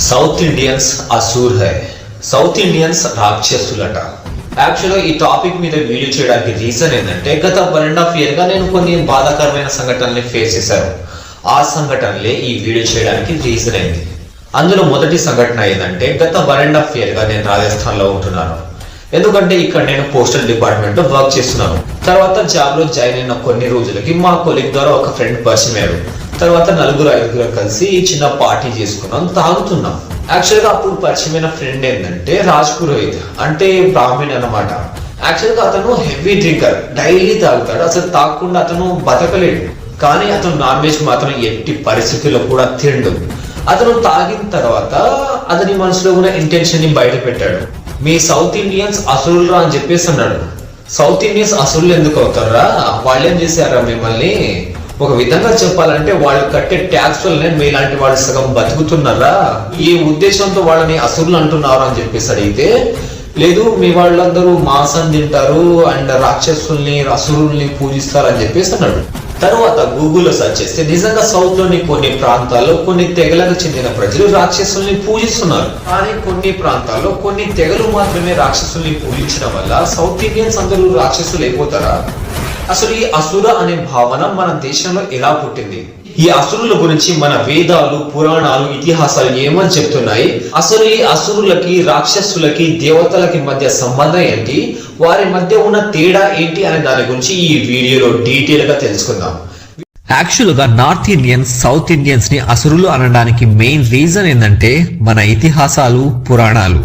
South Indians అసూర్ హై. South Indians రాక్షసులట. యాక్చువల్గా ఈ టాపిక్ మీద వీడియో చేయడానికి రీజన్ ఏంటంటే గత 1.5 year గా నేను కొన్ని బాధాకరమైన సంఘటనల్ని ఫేస్ చేశాను. ఆ సంఘటనలే ఈ వీడియో చేయడానికి రీజన్ అయింది. అందులో మొదటి సంఘటన ఏంటంటే గత 1.5 year గా నేను రాజస్థాన్లో ఉంటున్నాను. ఎందుకంటే ఇక్కడ నేను పోస్టల్ డిపార్ట్మెంట్ లో వర్క్ చేస్తున్నాను. తర్వాత జాబ్ లో జాయిన్ అయిన కొన్ని రోజులకి మా కొలీగ్ ద్వారా ఒక ఫ్రెండ్ పరిచయం అయ్యారు. తర్వాత 4-5 కలిసి చిన్న పార్టీ చేసుకున్నాం, తాగుతున్నాం. యాక్చువల్ గా అప్పుడు పరిచయమైన ఫ్రెండ్ ఏంటంటే రాజ్ పురోహిత్, అంటే బ్రాహ్మణ్ అన్నమాట. యాక్చువల్ గా అతను హెవీ డ్రింకర్, డైలీ తాగుతాడు. అసలు తాగకుండా అతను బతకలేడు. కానీ అతను నాన్ వెజ్ మాత్రం ఎట్టి పరిస్థితుల్లో కూడా తిండు. అతను తాగిన తర్వాత అతని మనసులో ఉన్న ఇంటెన్షన్ ని బయట పెట్టాడు. మీ సౌత్ ఇండియన్స్ అసురులు అని చెప్పేసి అన్నాడు. సౌత్ ఇండియన్స్ అసురులు ఎందుకు అవుతారా? వాళ్ళు ఏం చేశారా మిమ్మల్ని? ఒక విధంగా చెప్పాలంటే వాళ్ళు కట్టే ట్యాక్స్ వల్లనే మీలాంటి వాళ్ళు సగం బతుకుతున్నారా? ఈ ఉద్దేశంతో వాళ్ళని అసురులు అంటున్నారు అని చెప్పేసి అడిగితే, లేదు మీ వాళ్ళందరూ మాంసం తింటారు అండ్ రాక్షసుల్ని అసురుల్ని పూజిస్తారు అని చెప్పేసి అన్నాడు. తర్వాత గూగుల్లో సెర్చ్ చేస్తే నిజంగా సౌత్ లోని కొన్ని ప్రాంతాల్లో కొన్ని తెగలకు చెందిన ప్రజలు రాక్షసుల్ని పూజిస్తున్నారు. కానీ కొన్ని ప్రాంతాల్లో కొన్ని తెగలు మాత్రమే రాక్షసుల్ని పూజించడం వల్ల సౌత్ ఇండియన్స్ అందరూ రాక్షసులు అయిపోతారా? అసలు ఈ అసుర అనే భావన మన దేశంలో ఎలా పుట్టింది? ఈ అసురుల గురించి మన వేదాలు, పురాణాలు, ఇతిహాసాలు ఏమని చెప్తున్నాయి? అసలు ఈ అసురులకి, రాక్షసులకి, దేవతలకి మధ్య సంబంధం ఏంటి? వారి మధ్య ఉన్న తేడా ఏంటి అనే దాని గురించి ఈ వీడియోలో డీటెయిల్ గా తెలుసుకుందాం. యాక్చువల్ గా నార్త్ ఇండియన్స్, సౌత్ ఇండియన్స్ ని అసురులు అనడానికి మెయిన్ రీజన్ ఏంటంటే మన ఇతిహాసాలు, పురాణాలు.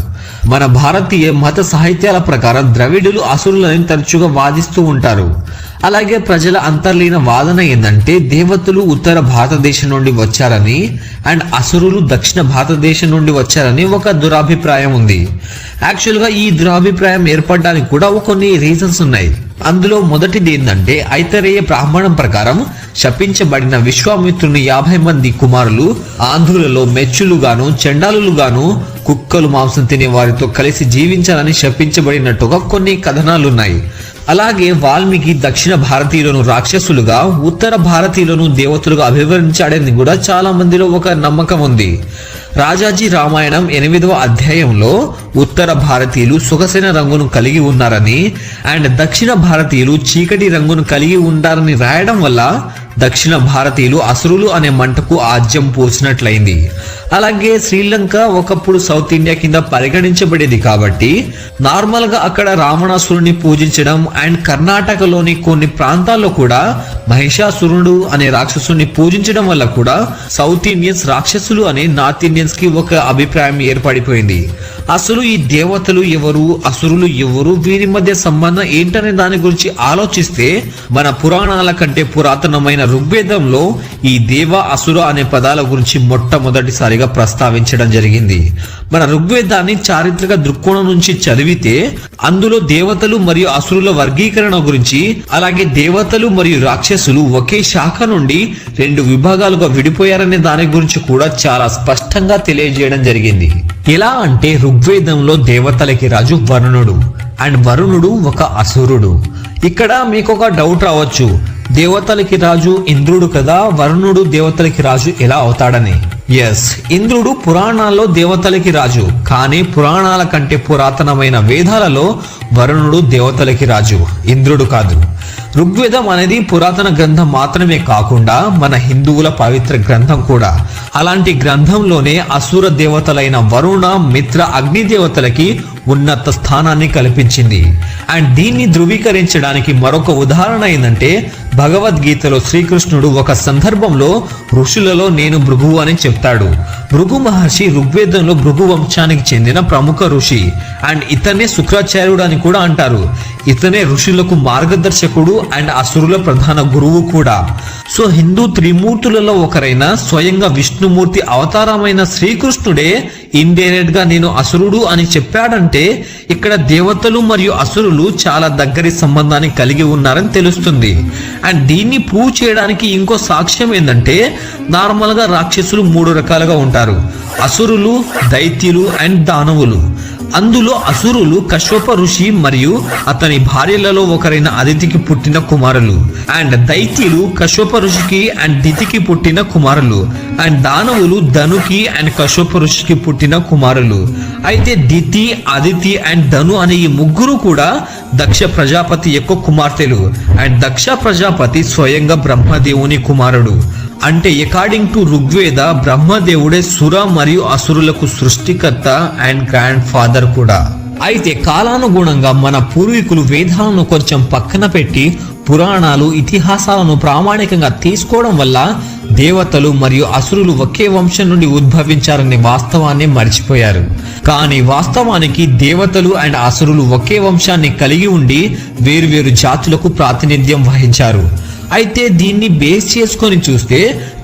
మన భారతీయ మత సాహిత్యాల ప్రకారం ద్రవిడులు అసురులని తరచుగా వాదిస్తూ ఉంటారు. అలాగే ప్రజల అంతర్లీన వాదన ఏంటంటే దేవతలు ఉత్తర భారతదేశం నుండి వచ్చారని అండ్ అసురులు దక్షిణ భారతదేశం నుండి వచ్చారని ఒక దురాభిప్రాయం ఉంది. యాక్చువల్ గా ఈ దురాభిప్రాయం ఏర్పడడానికి కూడా కొన్ని రీజన్స్ ఉన్నాయి. అందులో మొదటిది ఏంటంటే ఐతరేయ బ్రాహ్మణం ప్రకారం శపించబడిన విశ్వామిత్రుని 50 మంది కుమారులు ఆంధ్రులలో మెచ్చులుగాను, చండాలుగాను, కుక్కలు మాంసం తినే వారితో కలిసి జీవించాలని శపించబడినట్టుగా కొన్ని కథనాలున్నాయి. అలాగే వాల్మీకి దక్షిణ భారతీయులను రాక్షసులుగా, ఉత్తర భారతీయులను దేవతలుగా అభివర్ణించాడని కూడా చాలా మందిలో ఒక నమ్మకం ఉంది. రాజాజీ రామాయణం 8వ అధ్యాయంలో ఉత్తర భారతీయులు సొగసైన రంగును కలిగి ఉన్నారని అండ్ దక్షిణ భారతీయులు చీకటి రంగును కలిగి ఉండారని రాయడం వల్ల దక్షిణ భారతీయులు అసురులు అనే మంటకు ఆజ్యం పోసినట్లయింది. అలాగే శ్రీలంక ఒకప్పుడు సౌత్ ఇండియా కింద పరిగణించబడేది కాబట్టి నార్మల్ గా అక్కడ రావణాసురుని పూజించడం అండ్ కర్ణాటకలోని కొన్ని ప్రాంతాల్లో కూడా మహిషాసురుడు అనే రాక్షసుని పూజించడం వల్ల కూడా సౌత్ ఇండియన్స్ రాక్షసులు అని నార్త్ ఇండియన్స్ కి ఒక అభిప్రాయం ఏర్పడిపోయింది. అసలు ఈ దేవతలు ఎవరు, అసురులు ఎవరు, వీరి మధ్య సంబంధం ఏంటనే దాని గురించి ఆలోచిస్తే మన పురాణాల కంటే పురాతనమైన ఋగ్వేదంలో ఈ దేవ, అసుర అనే పదాల గురించి మొట్టమొదటిసారిగా ప్రస్తావించడం జరిగింది. మన ఋగ్వేదాన్ని చారిత్రక దృక్కోణం నుంచి చదివితే అందులో దేవతలు మరియు అసురుల వర్గీకరణ గురించి, అలాగే దేవతలు మరియు రాక్షసులు ఒకే శాఖ నుండి 2 విభాగాలుగా విడిపోయారనే దాని గురించి కూడా చాలా స్పష్టంగా తెలియజేయడం జరిగింది. ఎలా అంటే ఋగ్వేదంలో దేవతలకి రాజు వరుణుడు అండ్ వరుణుడు ఒక అసురుడు. ఇక్కడ మీకు ఒక డౌట్ రావచ్చు, దేవతలకి రాజు ఇంద్రుడు కదా, వరుణుడు దేవతలకి రాజు ఎలా అవుతాడని. ఎస్, ఇంద్రుడు పురాణాల్లో దేవతలకి రాజు, కానీ పురాణాల కంటే పురాతనమైన వేదాలలో వరుణుడు దేవతలకి రాజు, ఇంద్రుడు కాదు. ఋగ్వేదం అనేది పురాతన గ్రంథం మాత్రమే కాకుండా మన హిందువుల పవిత్ర గ్రంథం కూడా. అలాంటి గ్రంథంలోనే అసుర దేవతలైన వరుణ, మిత్ర, అగ్ని దేవతలకి ఉన్నత స్థానాన్ని కల్పించింది. అండ్ దీన్ని ధృవీకరించడానికి మరొక ఉదాహరణ ఏంటంటే భగవద్గీతలో శ్రీకృష్ణుడు ఒక సందర్భంలో ఋషులలో నేను భృగువు అని చెప్తాడు. భృగు మహర్షి ఋగ్వేదంలో భృగు వంశానికి చెందిన ప్రముఖ ఋషి అండ్ ఇతనే శుక్రాచార్యుడు అని కూడా అంటారు. ఇతనే ఋషులకు మార్గదర్శకుడు అండ్ అసురుల ప్రధాన గురువు కూడా. సో హిందూ త్రిమూర్తులలో ఒకరైన స్వయంగా విష్ణుమూర్తి అవతారమైన శ్రీకృష్ణుడే ఇండైరెక్ట్ గా నేను అసురుడు అని చెప్పాడంటే ఇక్కడ దేవతలు మరియు అసురులు చాలా దగ్గరి సంబంధాన్ని కలిగి ఉన్నారని తెలుస్తుంది. అండ్ దీన్ని ప్రూవ్ చేయడానికి ఇంకో సాక్ష్యం ఏంటంటే నార్మల్ గా రాక్షసులు 3 రకాలుగా ఉంటారు: అసురులు, దైత్యులు అండ్ దానవులు. అందులో అసురులు కశ్యప ఋషి మరియు అతని భార్యలలో ఒకరైన అదితికి పుట్టిన కుమారులు, అండ్ దైత్యులు కశ్యప ఋషికి అండ్ దితికి పుట్టిన కుమారులు, అండ్ దానవులు ధనుకి అండ్ కశ్యప ఋషికి పుట్టిన కుమారులు. అయితే దితి, అదితి అండ్ ధను అనే ఈ ముగ్గురు కూడా దక్ష ప్రజాపతి యొక్క కుమార్తెలు, అండ్ దక్ష ప్రజాపతి స్వయంగా బ్రహ్మదేవుని కుమారుడు. అంటే అకార్డింగ్ టు ఋగ్వేద బ్రహ్మదేవుడే సుర మరియు అసురులకు సృష్టికర్త అండ్ గ్రాండ్ ఫాదర్ కూడా. అయితే కాలానుగుణంగా మన పూర్వీకులు వేదాలను కొంచెం పక్కన పెట్టి పురాణాలు, ఇతిహాసాలను ప్రామాణికంగా తీసుకోవడం వల్ల దేవతలు మరియు అసురులు ఒకే వంశం నుండి ఉద్భవించారనే వాస్తవాన్ని మర్చిపోయారు. కానీ వాస్తవానికి దేవతలు అండ్ అసురులు ఒకే వంశాన్ని కలిగి ఉండి వేరువేరు జాతులకు ప్రాతినిధ్యం వహించారు. అయితే దీన్ని బేస్ చేసుకొని చూస్తే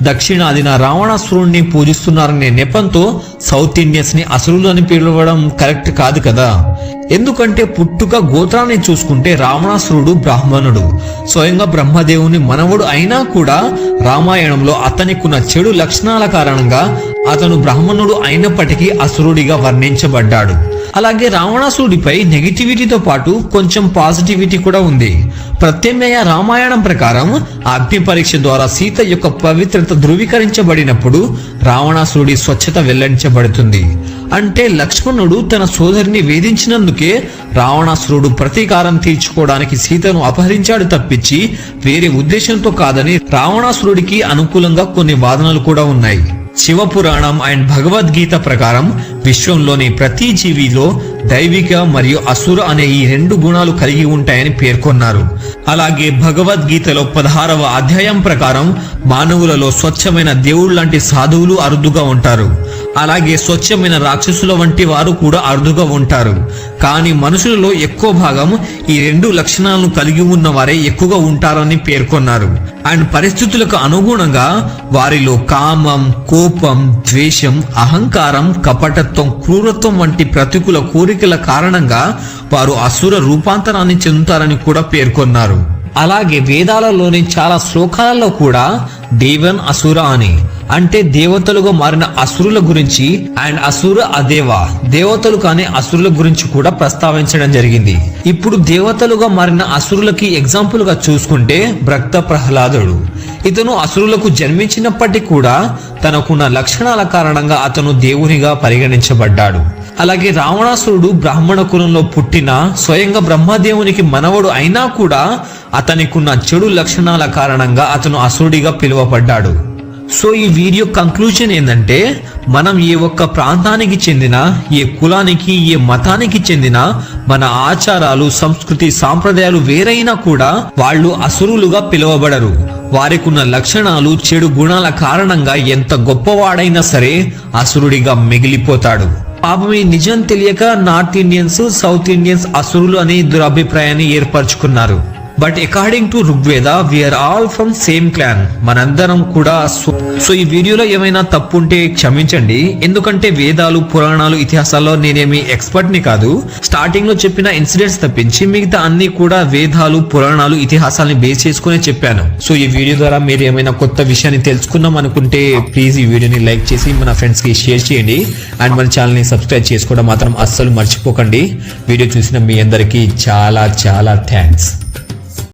దక్షిణాదిన రావణాసురుణ్ణి పూజిస్తున్నారనే నెపంతో సౌత్ ఇండియన్స్ ని అసురులు అని పిలవడం కరెక్ట్ కాదు కదా. ఎందుకంటే పుట్టుక గోత్రాన్ని చూసుకుంటే రావణాసురుడు బ్రాహ్మణుడు, స్వయంగా బ్రహ్మదేవుని మనవడు అయినా కూడా రామాయణంలో అతనికున్న చెడు లక్షణాల కారణంగా అతను బ్రాహ్మణుడు అయినప్పటికీ అసురుడిగా వర్ణించబడ్డాడు. అలాగే రావణాసురుడిపై నెగిటివిటీతో పాటు కొంచెం పాజిటివిటీ కూడా ఉంది. ప్రత్యామ్నాయ రామాయణం ప్రకారం అగ్ని పరీక్ష ద్వారా సీత యొక్క పవిత్రత ధృవీకరించబడినప్పుడు రావణాసురుడి స్వచ్ఛత వెల్లడించబడుతుంది. అంటే లక్ష్మణుడు తన సోదరిని వేధించినందుకే రావణాసురుడు ప్రతీకారం తీర్చుకోవడానికి సీతను అపహరించాడు తప్పించి వేరే ఉద్దేశంతో కాదని రావణాసురుడికి అనుకూలంగా కొన్ని వాదనలు కూడా ఉన్నాయి. శివపురాణం అండ్ భగవద్గీత ప్రకారం విశ్వంలోని ప్రతి జీవిలో దైవిక మరియు అసుర అనే ఈ రెండు గుణాలు కలిగి ఉంటాయని పేర్కొన్నారు. అలాగే భగవద్గీతలో 16వ అధ్యాయం ప్రకారం మానవులలో స్వచ్ఛమైన దేవుడు లాంటి సాధువులు అరుదుగా ఉంటారు. అలాగే స్వచ్ఛమైన రాక్షసుల వంటి వారు కూడా అరుదుగా ఉంటారు. కానీ మనుషులలో ఎక్కువ భాగం ఈ రెండు లక్షణాలను కలిగి ఉన్న వారే ఎక్కువగా ఉంటారని పేర్కొన్నారు. అండ్ పరిస్థితులకు అనుగుణంగా వారిలో కామం, కోపం, ద్వేషం, అహంకారం, కపటత్వం, క్రూరత్వం వంటి ప్రతికూల కోరికల కారణంగా వారు అసుర రూపాంతరాన్ని చెందుతారని కూడా పేర్కొన్నారు. అలాగే వేదాలలోని చాలా శ్లోకాలలో కూడా దేవన్ అసుర అని, అంటే దేవతలుగా మారిన అసురుల గురించి అండ్ అసుర అదేవ, దేవతలు కానీ అసురుల గురించి కూడా ప్రస్తావించడం జరిగింది. ఇప్పుడు దేవతలుగా మారిన అసురులకి ఎగ్జాంపుల్ గా చూసుకుంటే భక్త ప్రహ్లాదుడు. ఇతను అసురులకు జన్మించినప్పటికీ కూడా తనకున్న లక్షణాల కారణంగా అతను దేవునిగా పరిగణించబడ్డాడు. అలాగే రావణాసురుడు బ్రాహ్మణ కులంలో పుట్టిన స్వయంగా బ్రహ్మదేవునికి మనవడు అయినా కూడా అతనికున్న చెడు లక్షణాల కారణంగా అతను అసురుడిగా పిలువబడ్డాడు. సో ఈ వీడియో కంక్లూజన్ ఏంటంటే, మనం ఏ ఒక్క ప్రాంతానికి చెందిన, ఏ కులానికి, ఏ మతానికి చెందిన మన ఆచారాలు, సంస్కృతి, సాంప్రదాయాలు వేరైనా కూడా వాళ్ళు అసురులుగా పిలువబడరు. వారికున్న లక్షణాలు, చెడు గుణాల కారణంగా ఎంత గొప్పవాడైనా సరే అసురుడిగా మిగిలిపోతాడు. పాపం ఈ నిజం తెలియక నార్త్ ఇండియన్స్, సౌత్ ఇండియన్స్ అసురులు అనే దురభిప్రాయాన్ని ఏర్పరచుకున్నారు. But according to Rigveda we're all from same clan, మనందరం కూడా. సో ఈ వీడియోలో ఏమైనా తప్పు ఉంటే క్షమించండి. ఎందుకంటే వేదాలు, పురాణాలు, ఇతిహాసాల్లో నేనేమి ఎక్స్పర్ట్ ని కాదు. స్టార్టింగ్ లో చెప్పిన ఇన్సిడెంట్స్ తప్పించి మిగతా అన్ని కూడా వేదాలు, పురాణాలు, ఇతిహాసాలని బేస్ చేసుకునే చెప్పాను. సో ఈ వీడియో ద్వారా మీరు ఏమైనా కొత్త విషయాన్ని తెలుసుకుందాం అనుకుంటే ప్లీజ్ ఈ వీడియోని లైక్ చేసి మన ఫ్రెండ్స్ కి షేర్ చేయండి. అండ్ మన ఛానల్ ని సబ్స్క్రైబ్ చేసుకోవడం మాత్రం అస్సలు మర్చిపోకండి. వీడియో చూసిన మీ అందరికీ చాలా చాలా థ్యాంక్స్.